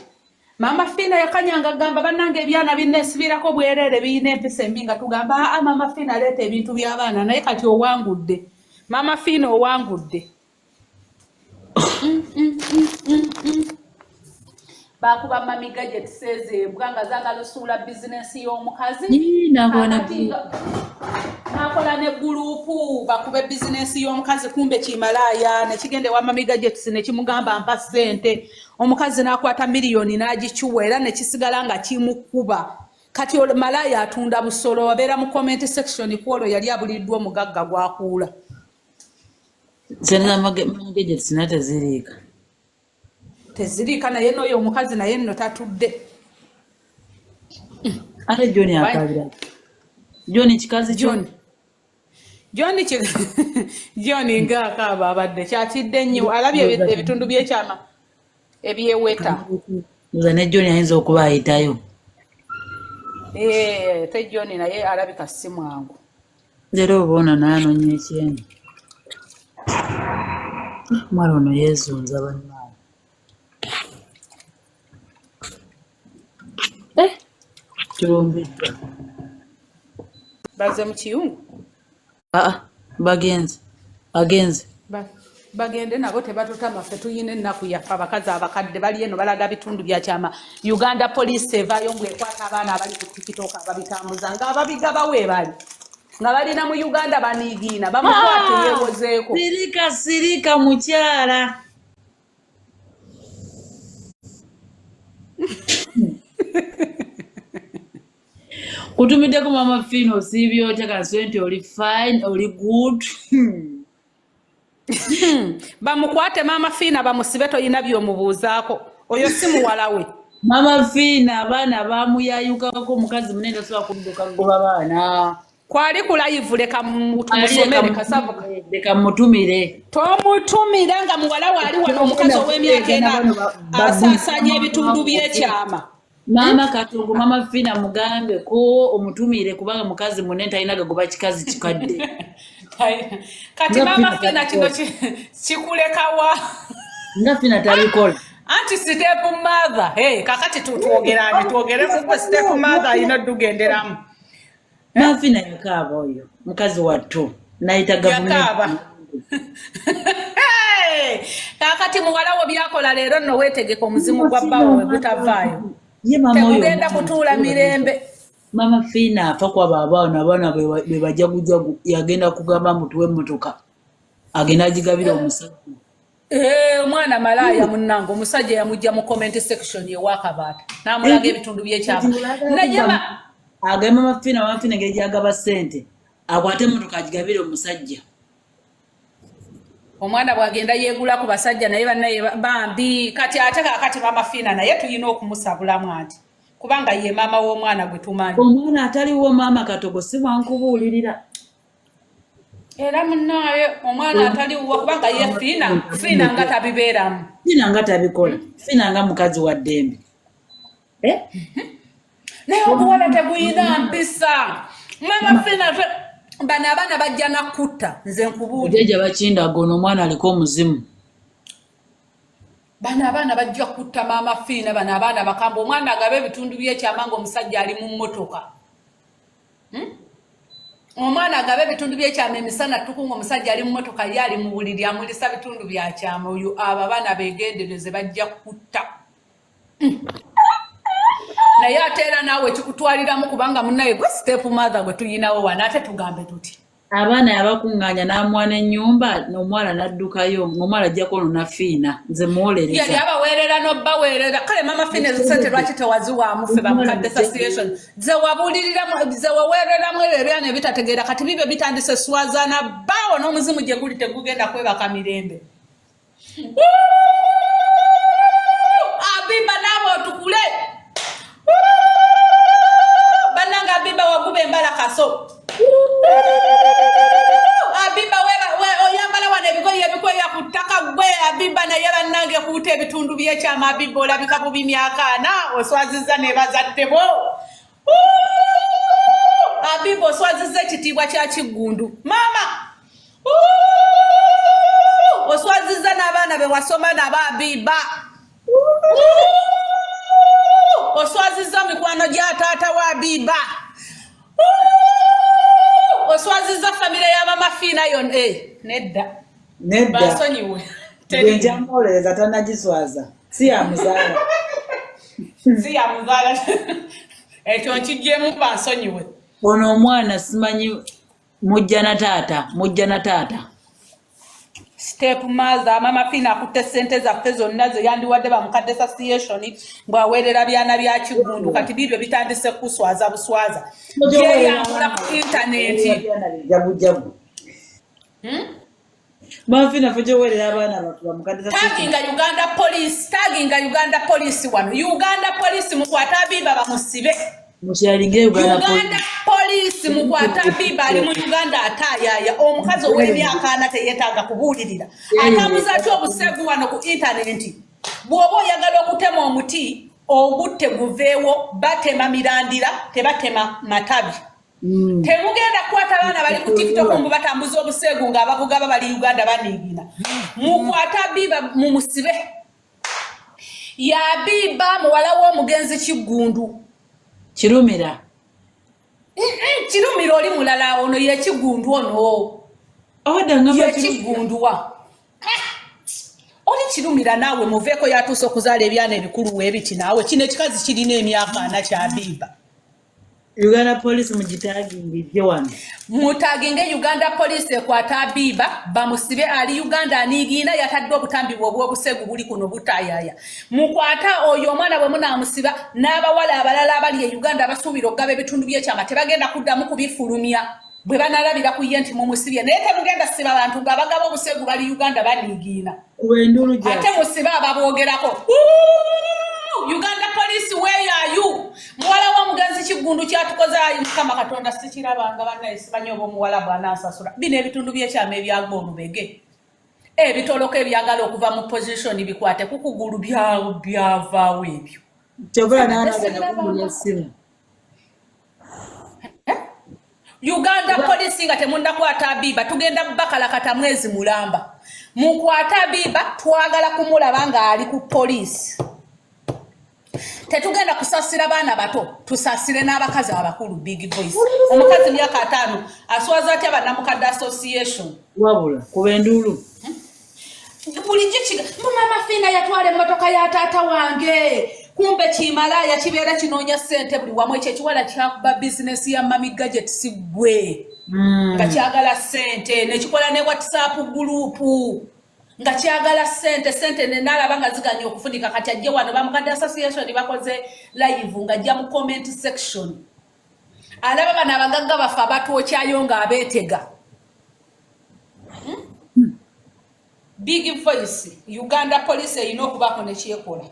mama Fina yakanyanga agamba bannange ebyana binneesibirako bwereere biyina empisa embi nga tugamba mama Fina aleeta ebintu by'abaana naye kati owangudde mama Fina owangudde bakuba mami gadget says embwa nga zaagala osuula bizinesi y'omukazi nakola ne gurupu bakube bizinesi y'omukazi kumbe kimalaaya nekigende wa mami gadgets nekimugamba mpa ssente omukazi n'akwata miliyoni n'agikiwa era nekisigala nga kimukuba kati malaaya atunda busolo abeera mu comment section kwolwo yali abuliddwa omugagga gwakuula Sena mageje sinate zirika. Tezirika naye n'oyo omukazi naye nno tatudde. Ate John akabira. John kikazi John John ng'akaaba abadde kyatidde nnyo alabye ebitundu by'ekyama ebyeweta. Nze ne John ayinza okuba ayitayo. Te John naye alabika si mwangu. Leero obaona n'anoonya ekyenda. Mwana ono yeezunza bannaawe. Kirumbiddwa. Baze mu kiyungu. Agenze. Bagende nabo tebatutama ffe tuyina ennaku yaffe abakazi abakadde bali eno balaga bitundu bya kyama. Uganda Police evaayo ng'ekwata abaana abali ku TikTok ababitambuza ng'ababigaba weebali. Nga balina mu Uganda baniigiina bamukwate yeewozeeko. Sirika mukyala. Kutumiddeko mama Fino osiibye otya kansibe nti oli fine oli good. Bamukwate mama Fina bamusibe toyina by'omubuuzaako. Oyo si muwala we. Mama Fina abaana baamuyayukako omukazi munene tasobola kudduka goba baana. Kwali ku live leka mutusomere kasavu. Leka mutumire. Tomutumire nga muwala waali wano omukazi ow'emyaka ena asaasaanya ebitundu by'ekyama. Mama Katongo mama Fina mugambe ko omutumire kubanga mukazi munene talina gagoba kikazi kikadde. Kati mama Fina kino kikulekawa. Nga Fina tabikola. Anti step mother. Kakati twogere ku step mother ina dugenderamu. Mama Fina yakaaba oyo mukazi wattu nayita gavumenti. Kakati muwala wo byakola leero nno weetegeka omuzimu gwa bbawo we gutavaayo. Ye mama oyo tegenda kutuula mirembe. Mama Fina afa kwaba abaana be bajagujagu yagenda kugamba mutuwe emmotoka agenda agigabira omusajja. Omwana malaya munnange omusajja yamujja mu comment section y'ewakabaata n'amulaga ebitundu by'ekyama. Agamba Mama Fina ngeri gyagaba ssente akwate emmotoka agigabire omusajja. Omwana bwagenda yeegula ku basajja naye bannaye bambi kati ate kakati mama Fina naye tulina okumusabulamu anti kubanga ye maama w'omwana gwe tumanyi. Omwana ataliwo maama Katogo si wankubuulirira. Era munnaye omwana ataliwo kubanga ye Fina nga tabibeeramu. Fina nga tabikola. Fina nga mukazi wa ddembe. Naye omuwala teguyina mpisa. Mama Fina bano abaana bajja nakutta nze nkubuulira. Ojeja bakinda gono omwana aliko omuzimu. Bano abaana bajja kutta mama Fina bano abaana bakamba omwana agabe ebitundu by'ekyama ng'omusajja ali mu mmotoka. Omwana agabe ebitundu by'ekyama emisana ttuku ng'omusajja ali mu mmotoka ye ali mu buliri amulisa bitundu bya kyama oyo abo abaana beegendereze bajja kutta. Naye ate era naawe kikutwaliramu kubanga munnaye gwe step mother gwe tuyinawo wano ate tugambe tuti. Abaana yabakuŋŋaanya n'amwana ennyumba n'omwana n'addukayo ng'omwana ajjako ono na Fina nze muwolereza. Yali abaweerera n'obbaweerera kale mama Fina ezo ssente lwaki tewaziwaamu ffe bamukadde association ze wabuuliriramu ze waweereramu ebyana ebitategeera kati bibyo bitandise swazaana bbaawo n'omuzimu gye guli tegugenda kwebaka mirembe. Abimba naabo otukule. Bananga Abimba waguba embala kaso. Abimba oyambala wana ebikoya ku ttaka gwe Abimba naye bannange kuuta ebitundu by'ekyama Abimba olabika bubi myakaana oswazizza ne bazadde bo. Abimba oswazizza ekitiibwa kya Kiggundu. Mama oswazizza n'abaana be wasoma nabo Abimba. Oswazizza mikwano gya taata wa Abimba. Oswazizza famire ya mama Fina yon nedda. Basonyiwe. Tenja mboleza tanagiswaza. Si ya muzaala. Si ya muzaala. Ekyo nkijjemu basonyiwe. Ono omwana simanyi mujja na taata. Step mother mama Fina akutte ssente zaffe zonna ze yandiwadde bamukadde association bwaweerera byana bya Kiggundu kati bibyo bitandise kuswaza buswaza. Yeyambula ku internet. Mafina fuje wele abana batwa mukadde taginga Uganda police wano Uganda police mukwata Habiba bamusibe mushalinge Uganda police mukwata Habiba ali mu Uganda atayaya omukazi ow'emyaka ana teyetaaga kubuulirira atambuza atyo obusegu wano ku internet bw'oba oyagala okutema omuti ogutte guveewo batema mirandira tebatema matabi temugenda kukwata abaana bali ku TikTok mbu batambuza obusegu ng'abavuga bali Uganda baniigina mukwata Habiba mumusibe ya Habiba muwala w'omugenzi Kigundu Kirumira Kirumira oli mulala ono ye Kigundu ono odanga ye Kigundu wa oli Kirumira naawe muveeko yatuuse okuzaala ebyana ebikulu weebiti naawe kino ekikazi kirina emyaka ana kya Habiba Uganda police mugitaginge wano mutaginge Uganda police ekwata Habiba bamusibe ali Uganda aniigina yatadde obutambi bw'obusegu buli kuno butayaya mukwata oyo omwana bwe munaamusiba n'abawala abalala abali e Uganda basuubira okugaba ebitundu by'ekyama tebagenda kuddamu kubifulumya bwe banalabira ku ye nti mumusibye naye temugenda siba abantu ng'abagaba obusegu bali Uganda baniigina ate musiba ababoogerako Uganda police where are you muwala w'omugenzi Kigundu kyatukozaayo Mukama Katonda sikirabanga bannaye sibanyoba omuwala bw'anaasasula bino ebitundu by'ekyama ebyagwa omubege ebitoloka ebyagala okuva mu position bikwate ku kugulu byavaawo ebyo kyobula naanagana kumulya essimu Uganda police nga temunnakwata Habiba tugenda Bakalakata mwezi mulamba mukwata Habiba twagala kumulaba ng'ali ku police tetugenda kusasira baana bato tusasire n'abakazi abakulu big voice omukazi myaka 5 aswaza atya bannamukadde association wabula kuba enduulu bulijjo kiga mama Fina yatwala emmotoka ya taata wange kumbe kimalaya kibeera kinoonya ssente buli wamu ekyo ekiwala kyakuba bizinesi ya mami gadget sigwe nga kyagala ssente nekikola ne WhatsApp gurupu nga kyagala ssente nalaba nga ziganya okufunika kati ajje wano bamukadde association bakoze live nga ajja mu comment section alaba bano abagagga bafe abatwokyayo nga abeetega big voice Uganda police erina okubaako nekyekola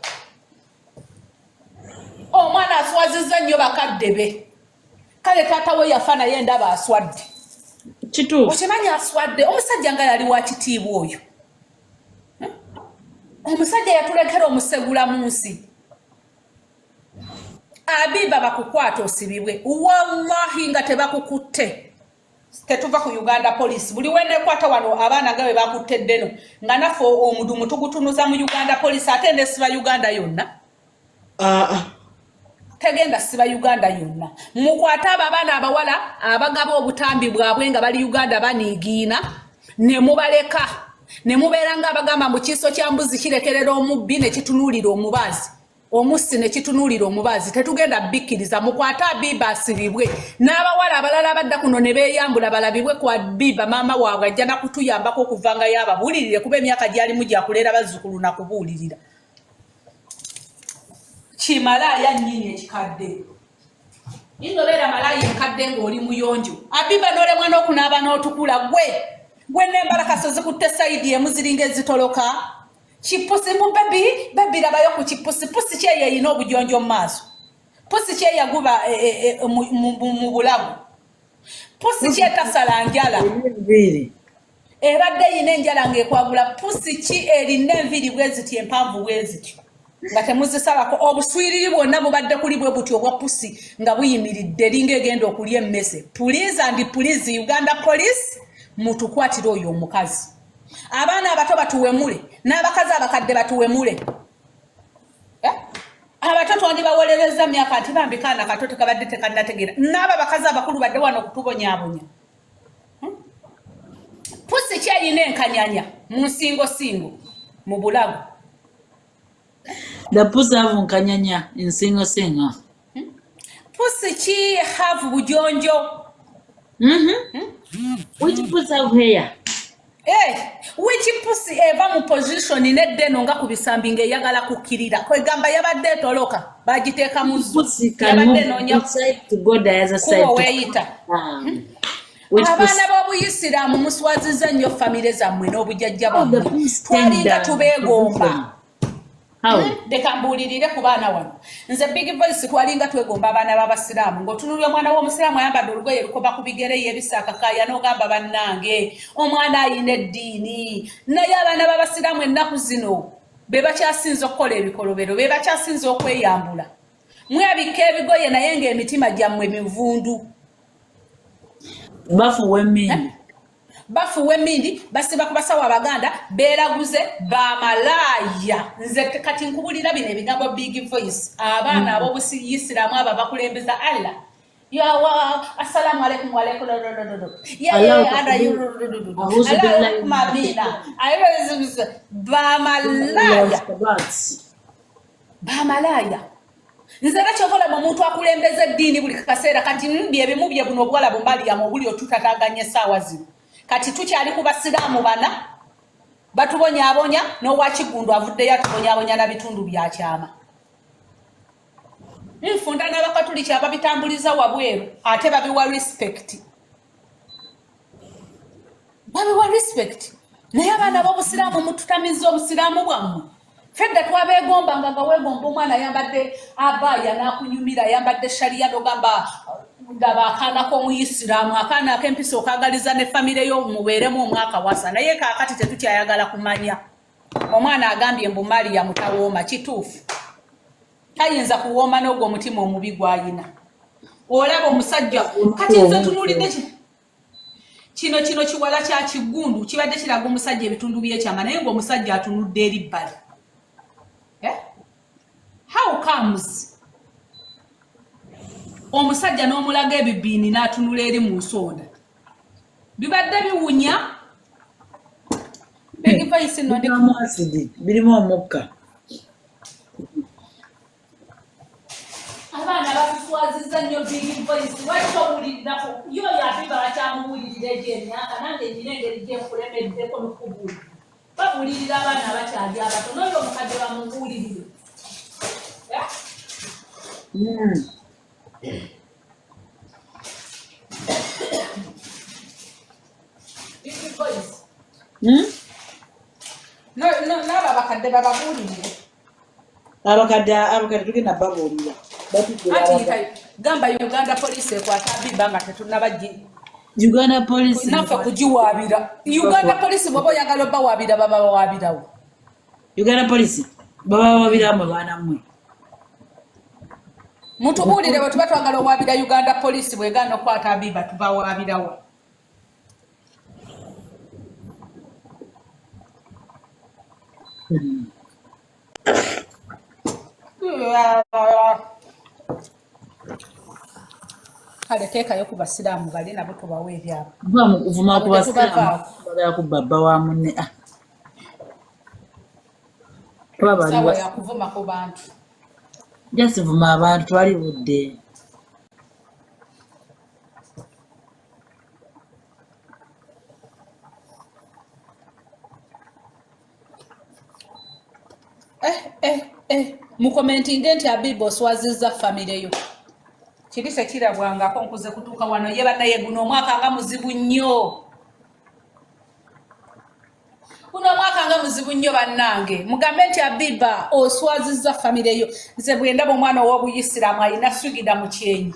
omwana aswazizza nnyo bakadde be kale taata we yafa naye ndaba aswadde kituufu okimanyi aswadde omusajja nga yali wa kitiibwa oyo omusajja yatulekera omusegula mu nsi Habiba bakukwata osibibwe wallahi nga tebakukutte tetuva ku Uganda police buli wenekwata wano abaana nga bwe bakutte ddeno nga naffe omudumu tugutunuza mu Uganda police ate nesiba Uganda yonna tegenda siba Uganda yonna mukwata abaana abawala abagaba obutambi bwabwe nga bali Uganda baniigiina ne mubaleka ne mubeera nga abagamba mu kiiso kya mbuzi kirekerera omubbi ne kitunuulira omubaazi omussi ne kitunuulira omubaazi tetugenda bikkiriza mukwata Habiba asibibwe n'abawala abalala abadda kuno ne beeyambula balabibwe ku Habiba maama waabwe ajja nakutuyambako okuvanga yababuulirire kuba emyaka gyalimu gyakuleera bazzukulu na kubuulirira kimalaya nnyini ekikadde indobeera malaya enkadde ng'oli muyonjo Habiba n'olemwa n'okunaaba n'otukula gwe n'embalakaso zikutte sayidi emu ziringa ezitoloka kipusi mu bebi labayo ku kipusi pusi kyeyo erina obujonjo mu maaso pusi kyeyo yaguba mu bulago pusi kyetasala njala ebadde erina enjala ng'ekwagula pusi ki erina enviri bwe ziti empanvu bwe zityo nga temuzisalako obuswiriri bwonna bubadde kuli bwe buti obwa pusi nga buyimiridde linga egenda okulya emmese please and please Uganda police mutukwatire oyo omukazi abaana abato batuwemule n'abakazi abakadde batuwemule abato twandibawolereza myaka nti bambikaana kato tekabadde tekannategeera n'abo abakazi abakulu badde wano okutubonyaabonya pusi kyeyina enkanyanya mu nsingosingo mu bulago the pussy have nkanyanya ensingosingo pusi ki have bujonjo which pussy have hair wiki pusi eva mu position neddeno nga ku bisambi ng'eyagala kukkirira kwegamba yabadde etoloka bagiteeka mu zzu yabadde noonya kuba weeyita abaana b'obuyisiraamu muswazizza nnyo famire zammwe n'obujjajja bammwe twalinga tubeegomba leka mbuulirire ku baana wano nze big voice twalinga twegomba abaana b'abasiraamu ng'otunulira omwana w'omusiraamu ayambadde olugoye lukoba ku bigere yebisaakakaaya n'ogamba bannange omwana ayina eddiini naye abaana b'abasiraamu ennaku zino be bakyasinza okukola ebikolobero be bakyasinza okweyambula mwebikka ebigoye naye ng'emitima gyammwe mivundu bafuwa emmindi basiba ku basawo abaganda beeraguze bamalaaya nze kati nkubulira bino ebigambo big voice abaana ab'obuyisiraamu abo bakulembeza allah yawa assalamu alaikum wa alaikum bamalaaya nze nakyokola mu muntu akulembeza eddiini buli kaseera kati byebimu bye buno obwala bumbaliyamu obuli otutataganya essaawa zino kati tukyali ku basiraamu bana batubonyaabonya n'owakigundu avuddeyo atubonyaabonya na bitundu byakyama nfunda n'abakatuliki ababitambuliza wabweru ate babiwa respect naye abaana b'obusiraamu mututamiza obusiraamu bwammwe fedda twabeegombanga nga weegomba omwana ayambadde abaaya n'akunyumira ayambadde shaliya n'ogamba ndaba akaana k'omuyisiraamu akaana ak'empisa okaagaliza ne famire yo mubeeremu omwaka wasa naye kaakati tetukyayagala kumanya omwana agambye mbu Mariyamu tawooma kituufu tayinza kuwooma n'ogwo omutima omubi gw'ayina olaba omusajja kati nze tunuulidde kino kiwala kya kigundu kibadde kiraga omusajja ebitundu by'ekyama naye ng'omusajja atunudde eri bbali how comes omusajja n'omulaga ebibiini n'atunula eri mu nsonda bibadde biwunya birimu omukka abaana babiswazizza nnyo big voice lwaki owulirirako yoyo abiba bakyamubuulirira egy'emyaka nange nyina engeri gyenkulemeddeko nokubuulira babuulirira abaana bakyali abato noyo omukadde bamubuulirire n'abo abakadde bababuulirire abakadde tugenda babuulira gamba Uganda police ekwata Abiba nga tetunnabajja Uganda police naffe kugiwaabira Uganda police bw'oba oyagala obbawaabira baba bawaabirawo Uganda police baba bawaabiramu baana mmwe mutubuulire bwe tuba twagala owaabira Uganda police bw'egaana okwata Abiba tubawaabirawo kale teekayo ku basiraamu bali nabo tubawe ebyabo va mu kuvuma ku basiraamu bagala kubba bba wa munne sawa yakuvuma ku bantu jasivuma abantu twali budde mukomentinge nti Abiba oswazizza famire yo kiri sekirabwangako nkuze kutuuka wano ye bannaye guno omwaka nga muzibu nnyo bannange mugambe nti Abiba oswazizza famire yo nze bwe ndaba omwana ow'obuyisiraamu alina swigida mu kyenyi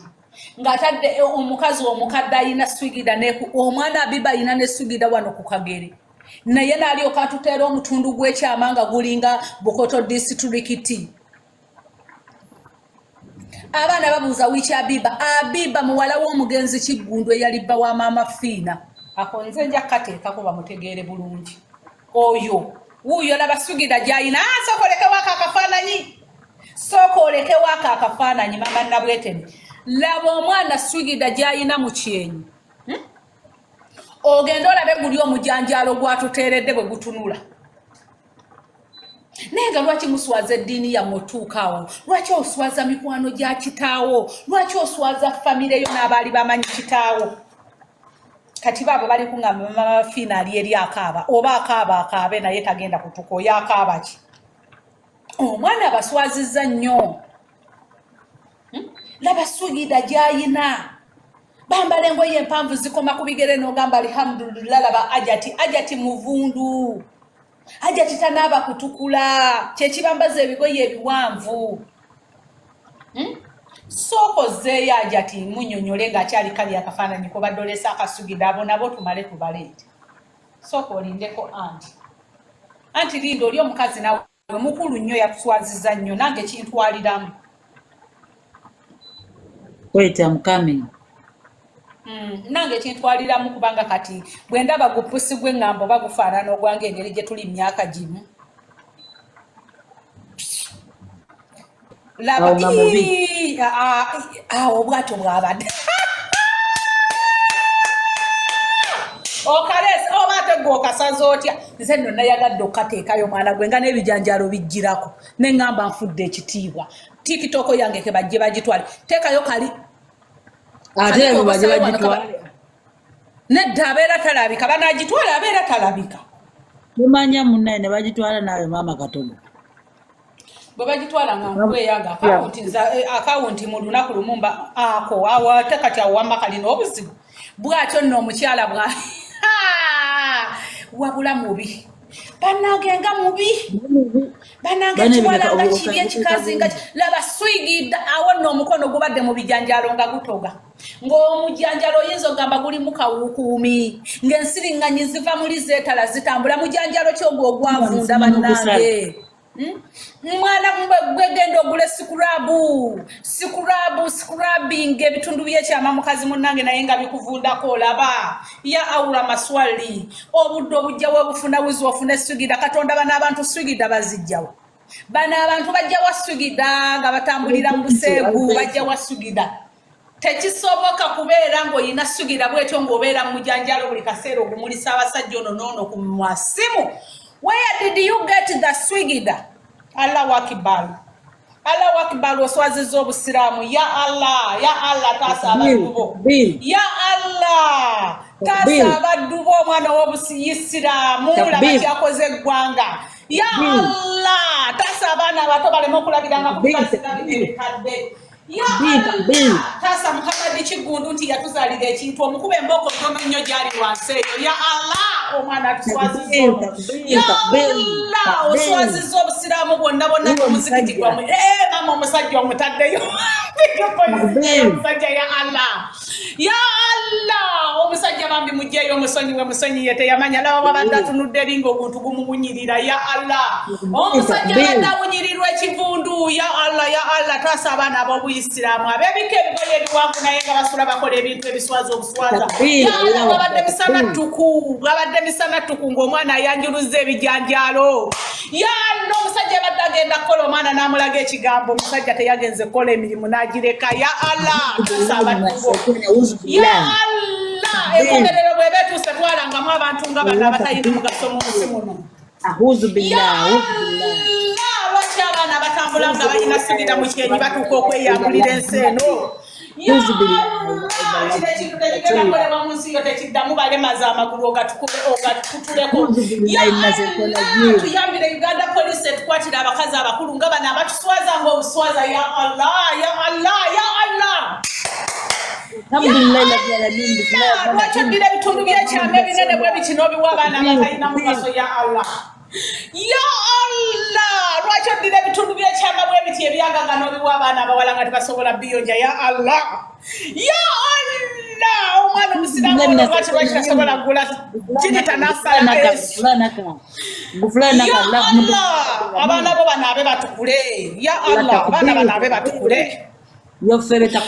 ng'atadde omukazi omukadde alina swigida omwana Abiba alina ne swigida wano ku Kagere naye n'alyoka atuteera omutundu gw'ekyama nga gulinga Bukoto disitulikiti abaana babuuza wiiki Abiba muwala w'omugenzi Kiggundu eyali bba wa maama Fiina ako nze nja kukateekako bamutegeere bulungi oyo wuuyo laba swigida gy'alina sooka olekewo ako akafaananyi mama Nabweteme laba omwana swigida gy'alina mu kyenyi ogenda olabe guli omujanjaalo gwatuteeredde bwe gutunula naye nga lwaki muswaza eddiini yammwe otuukaawo lwaki oswaza mikwano gya kitaawo lwaki oswaza famire yo n'abaali bamanyi kitaawo kati baabo bali kungamba mama Fiina ali eri akaaba oba akaabe naye tagenda kutuka oyo akaaba ki omwana abaswazizza nnyo laba swigida gy'ayina bambala engoye empanvu zikoma ku bigere n'ogamba alhamdulillah laba ajati muvundu ajati tanaaba kutukula kyekibambaza ebigoye ebiwanvu sookozeeyo ajati munyonyole ng'akyali kali akafaananyi kobadde olesa akasugida abo nabo tumale tubaleete sooka olindeko anti linda oli omukazi nawe mukulu nnyo yatuswaziza nnyo nange kintwaliramu Wait, I'm coming. nange kintwaliramu kubanga kati bwe ndaba gupusi gw'eŋŋambo bagufaanana ogwange engeri gye tuli myaka gimu laba obwato bwabadde okalesi obate gwokasaza otya nze nno nayagadde okukateekayo mwana gwe nga n'ebijanjalo bijjirako neŋŋamba nfudde ekitiibwa tikitoko yange ke bajje bagitwale teekayo kali Ate abo bajje bagitwale. nedda abeera talabika banagitwala abeera talabika Mumanya munnaye ne bagitwala nawe maama Katogo. bwe bagitwala nga nkweyanga akawunti mu lunaku lumumba ako awate kati awamba kalina obuzibu bwatyo nno omukyala bwa wabula mubi banagenga mubi banange kiwalanga kibi ekikazi nga laba swigida awo nno omukono gubadde mu bijanjalo nga gutoga ng'omujanjalo oyinza ogamba guli mu kawukuumi ng'ensiriŋŋanyi ziva muli zeetala zitambula mujanjalo kyogwo ogwavunda bannange mwana gwegenda ogule sikurabing ebitundu byekyama mukazi munnange naye nga bikuvundako olaba ya aula maswali obudde obujjawo obufuna wizi ofune swigida katonda bano abantu swigida bazijjawo bano abantu bajjawa swigida nga batambulira mu buseegu bajjawa swigida tekisoboka kubeera ng'olina swigida bwetyo ng'obeera mu mujanjalo buli kaseera ogumulisa abasajja ono noono ku mwasimu. Where did you get the swigida? Allahu Akbar. Allahu Akbar oswaziza obusiraamu. Ya Allah taasa abaddu bo. Ya Allah taasa abaddu bo omwana w'obusiraamu laba kyakoze eggwanga. Ya Allah taasa abaana abato baleme okulabiranga ku bikasiga ebikadde. Ya Allah taasa Muhammad Kigundu nti yatuzaalira ekintu omukube emboko ntono nnyo gyali wansi eyo. Ya Allah omwana atuswaziza. Ya Allah oswaziza obusiraamu bwonna omuzikiti gwammwe. Mama omusajja omutaddeyo. Omusajja ya Allah. Ya Allah omusajja bambi mugyeyo musonyiwe teyamanya laba babadde atunudde eringa oguntu gumuwunyirira. Ya Allah omusajja badde awunyirirwa ekivundu. Ya Allah taasa abaana ab'obuyisiraamu ab'ebika ebigoye ebiwanvu naye nga basula bakola ebintu ebiswaza obuswaza. Ya Allah babadde misana ttuku ng'omwana ayanjuluza ebijanjalo. Ya Allah omusajja badde agenda kukola omwana n'amulaga ekigambo omusajja teyagenze kukola emirimu n'agireka. Ya Allah taasa abaddu. Ya Allah enkomerero bw'eba etuuse twalangamu abantu nga bano abatalina mugaso mu nsi muno. Ya Allah lwaki abaana batambula nga balina sigida mu kyenyi batuuka okweyambulira ensi eno. Ya Allah kino ekintu tekigenda kolebwa mu nsi yo tekiddamu balemaza amagulu ogatutuleko. Ya Allah tuyambire Uganda Police etukwatira abakazi abakulu nga bano abatuswaza ng'obuswaza. Ya Allah lwaki oddira ebitundu byekyama ebinene bwe biti n'obiwa abaana abatalina mugaso. Ya Allah lwaki oddira ebitundu byekyama bwe biti ebyagaga n'obiwa abaana abawala nga tebasobola biyonja. Ya Allah omwana omusiraamu lwaki tasobola kugula kinita n'asala Yesu. Ya Allah abaana bo banaabe batukule. Ya Allah abaana banaabe batukule. Ya Allah